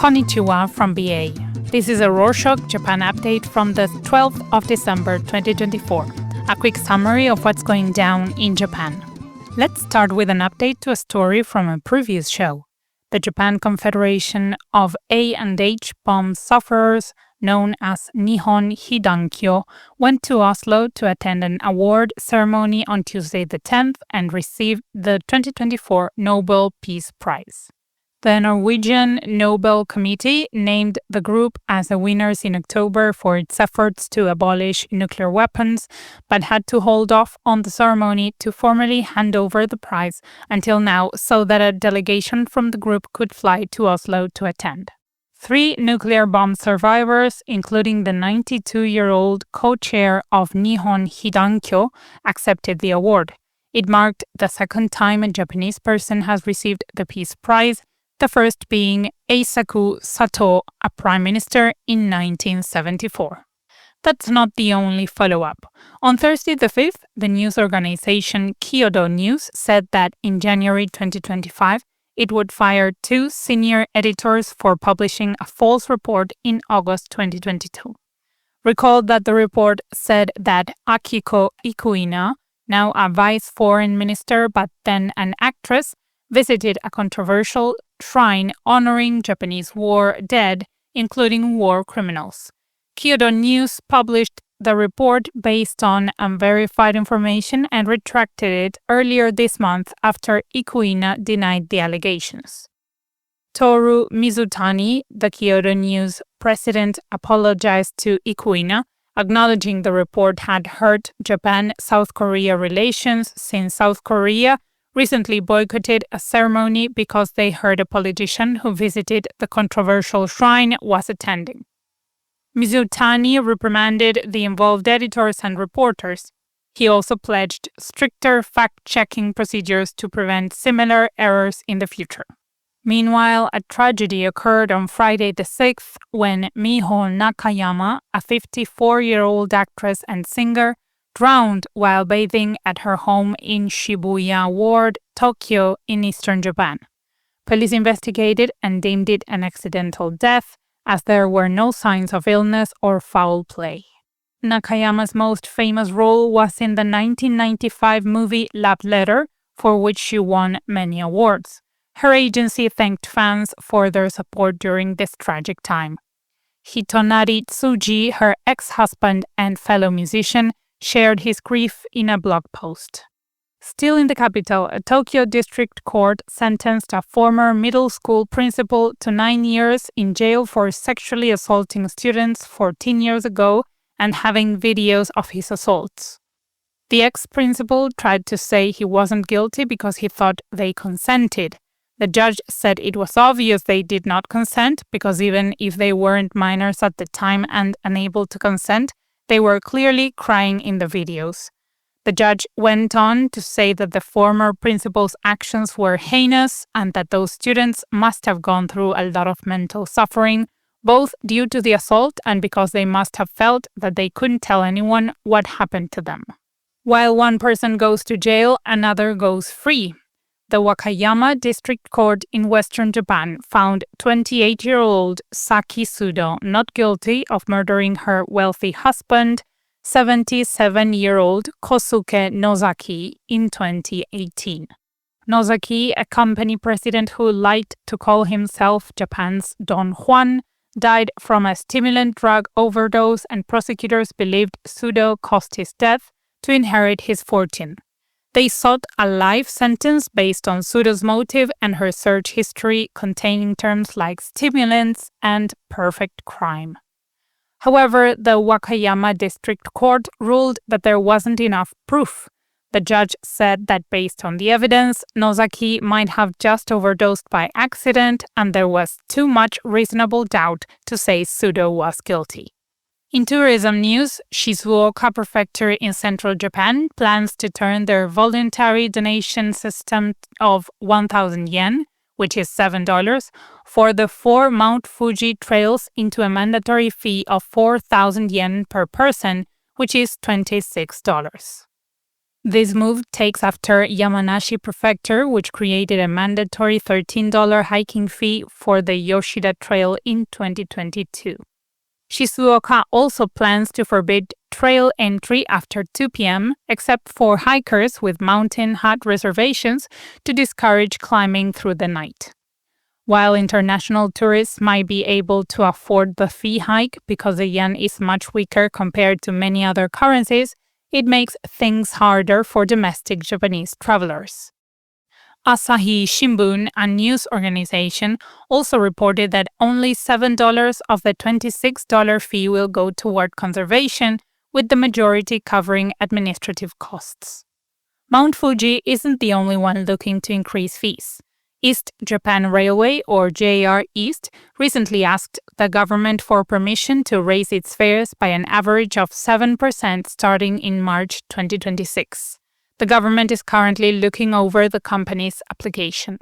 Konnichiwa from BA. This is a Rorschach Japan update from the 12th of December 2024. A quick summary of what's going down in Japan. Let's start with an update to a story from a previous show. The Japan Confederation of A&H bomb sufferers, known as Nihon Hidankyo, went to Oslo to attend an award ceremony on Tuesday the 10th and receive the 2024 Nobel Peace Prize. The Norwegian Nobel Committee named the group as the winners in October for its efforts to abolish nuclear weapons, but had to hold off on the ceremony to formally hand over the prize until now so that a delegation from the group could fly to Oslo to attend. 3 nuclear bomb survivors, including the 92-year-old co-chair of Nihon Hidankyo, accepted the award. It marked the second time a Japanese person has received the Peace Prize, the first being Eisaku Sato, a prime minister in 1974. That's not the only follow-up. On Thursday the 5th, the news organization Kyodo News said that in January 2025, it would fire 2 senior editors for publishing a false report in August 2022. Recall that the report said that Akiko Ikuina, now a vice foreign minister but then an actress, visited a controversial shrine honoring Japanese war dead, including war criminals. Kyodo News published the report based on unverified information and retracted it earlier this month after Ikuina denied the allegations. Toru Mizutani, the Kyodo News president, apologized to Ikuina, acknowledging the report had hurt Japan-South Korea relations since South Korea recently boycotted a ceremony because they heard a politician who visited the controversial shrine was attending. Mizutani reprimanded the involved editors and reporters. He also pledged stricter fact-checking procedures to prevent similar errors in the future. Meanwhile, a tragedy occurred on Friday the 6th when Miho Nakayama, a 54-year-old actress and singer, drowned while bathing at her home in Shibuya Ward, Tokyo, in eastern Japan. Police investigated and deemed it an accidental death, as there were no signs of illness or foul play. Nakayama's most famous role was in the 1995 movie Love Letter, for which she won many awards. Her agency thanked fans for their support during this tragic time. Hitonari Tsuji, her ex-husband and fellow musician, shared his grief in a blog post. Still in the capital, a Tokyo district court sentenced a former middle school principal to 9 years in jail for sexually assaulting students 14 years ago and having videos of his assaults. The ex-principal tried to say he wasn't guilty because he thought they consented. The judge said it was obvious they did not consent because even if they weren't minors at the time and unable to consent, they were clearly crying in the videos. The judge went on to say that the former principal's actions were heinous and that those students must have gone through a lot of mental suffering, both due to the assault and because they must have felt that they couldn't tell anyone what happened to them. While one person goes to jail, another goes free. The Wakayama District Court in Western Japan found 28-year-old Saki Sudo not guilty of murdering her wealthy husband, 77-year-old Kosuke Nozaki, in 2018. Nozaki, a company president who liked to call himself Japan's Don Juan, died from a stimulant drug overdose, and prosecutors believed Sudo caused his death to inherit his fortune. They sought a life sentence based on Sudo's motive and her search history containing terms like stimulants and perfect crime. However, the Wakayama District Court ruled that there wasn't enough proof. The judge said that based on the evidence, Nozaki might have just overdosed by accident and there was too much reasonable doubt to say Sudo was guilty. In tourism news, Shizuoka Prefecture in central Japan plans to turn their voluntary donation system of 1,000 yen, which is $7, for the 4 Mount Fuji trails into a mandatory fee of 4,000 yen per person, which is $26. This move takes after Yamanashi Prefecture, which created a mandatory $13 hiking fee for the Yoshida Trail in 2022. Shizuoka also plans to forbid trail entry after 2 p.m., except for hikers with mountain hut reservations to discourage climbing through the night. While international tourists might be able to afford the fee hike because the yen is much weaker compared to many other currencies, it makes things harder for domestic Japanese travelers. Asahi Shimbun, a news organization, also reported that only $7 of the $26 fee will go toward conservation, with the majority covering administrative costs. Mount Fuji isn't the only one looking to increase fees. East Japan Railway, or JR East, recently asked the government for permission to raise its fares by an average of 7% starting in March 2026. The government is currently looking over the company's application.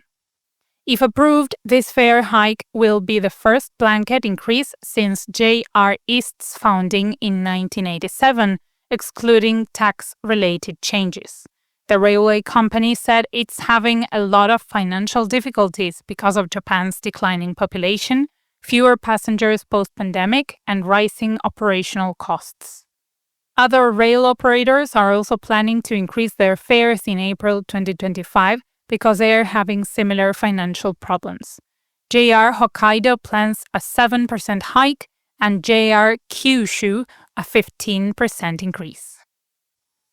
If approved, this fare hike will be the first blanket increase since JR East's founding in 1987, excluding tax-related changes. The railway company said it's having a lot of financial difficulties because of Japan's declining population, fewer passengers post-pandemic, and rising operational costs. Other rail operators are also planning to increase their fares in April 2025 because they are having similar financial problems. JR Hokkaido plans a 7% hike and JR Kyushu a 15% increase.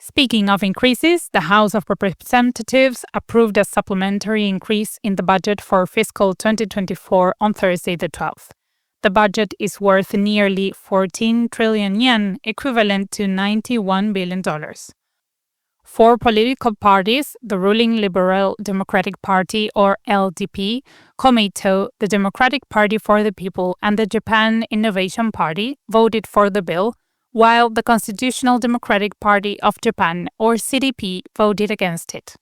Speaking of increases, the House of Representatives approved a supplementary increase in the budget for fiscal 2024 on Thursday the 12th. The budget is worth nearly 14 trillion yen, equivalent to $91 billion. Four political parties, the ruling Liberal Democratic Party or LDP, Komeito, the Democratic Party for the People, and the Japan Innovation Party, voted for the bill, while the Constitutional Democratic Party of Japan, or CDP, voted against it.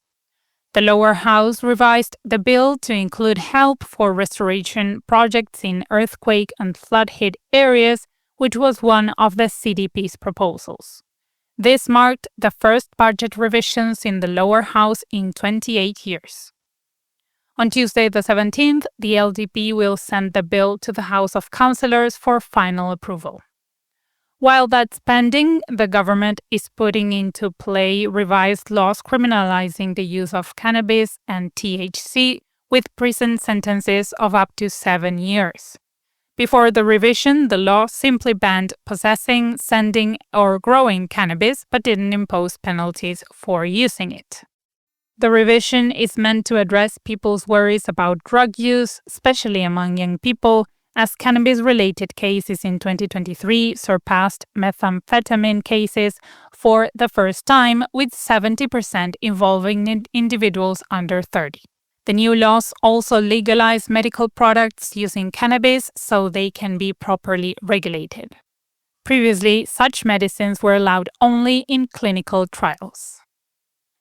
The lower house revised the bill to include help for restoration projects in earthquake and flood-hit areas, which was one of the CDP's proposals. This marked the first budget revisions in the lower house in 28 years. On Tuesday the 17th, the LDP will send the bill to the House of Councillors for final approval. While that's pending, the government is putting into play revised laws criminalizing the use of cannabis and THC with prison sentences of up to 7 years. Before the revision, the law simply banned possessing, sending, or growing cannabis, but didn't impose penalties for using it. The revision is meant to address people's worries about drug use, especially among young people, as cannabis-related cases in 2023 surpassed methamphetamine cases for the first time, with 70% involving individuals under 30. The new laws also legalize medical products using cannabis so they can be properly regulated. Previously, such medicines were allowed only in clinical trials.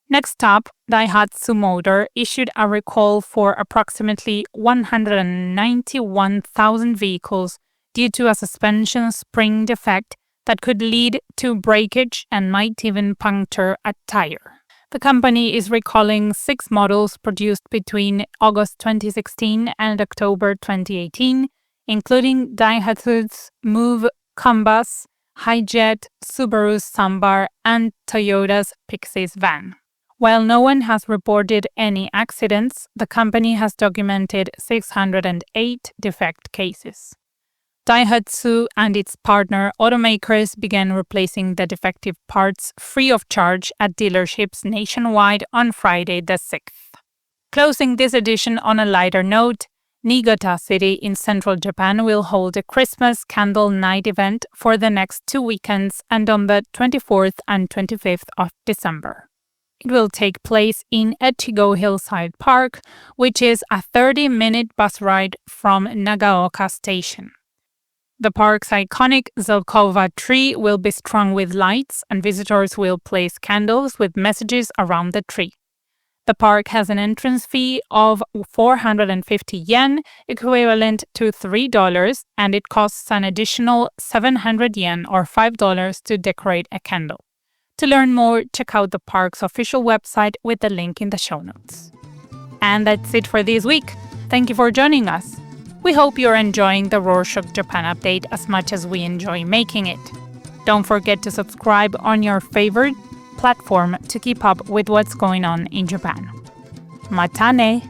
Next up, Daihatsu Motor issued a recall for approximately 191,000 vehicles due to a suspension spring defect that could lead to breakage and might even puncture a tire. The company is recalling 6 models produced between August 2016 and October 2018, including Daihatsu's Move Combus, Hijet, Subaru's Sambar, and Toyota's Pixis van. While no one has reported any accidents, the company has documented 608 defect cases. Daihatsu and its partner automakers began replacing the defective parts free of charge at dealerships nationwide on Friday the 6th. Closing this edition on a lighter note, Niigata City in central Japan will hold a Christmas candle night event for the next 2 weekends and on the 24th and 25th of December. It will take place in Echigo Hillside Park, which is a 30-minute bus ride from Nagaoka Station. The park's iconic Zelkova tree will be strung with lights, and visitors will place candles with messages around the tree. The park has an entrance fee of 450 yen, equivalent to $3, and it costs an additional 700 yen or $5 to decorate a candle. To learn more, check out the park's official website with the link in the show notes. And that's it for this week. Thank you for joining us. We hope you're enjoying the Rorschach Japan update as much as we enjoy making it. Don't forget to subscribe on your favorite platform to keep up with what's going on in Japan. Mata ne!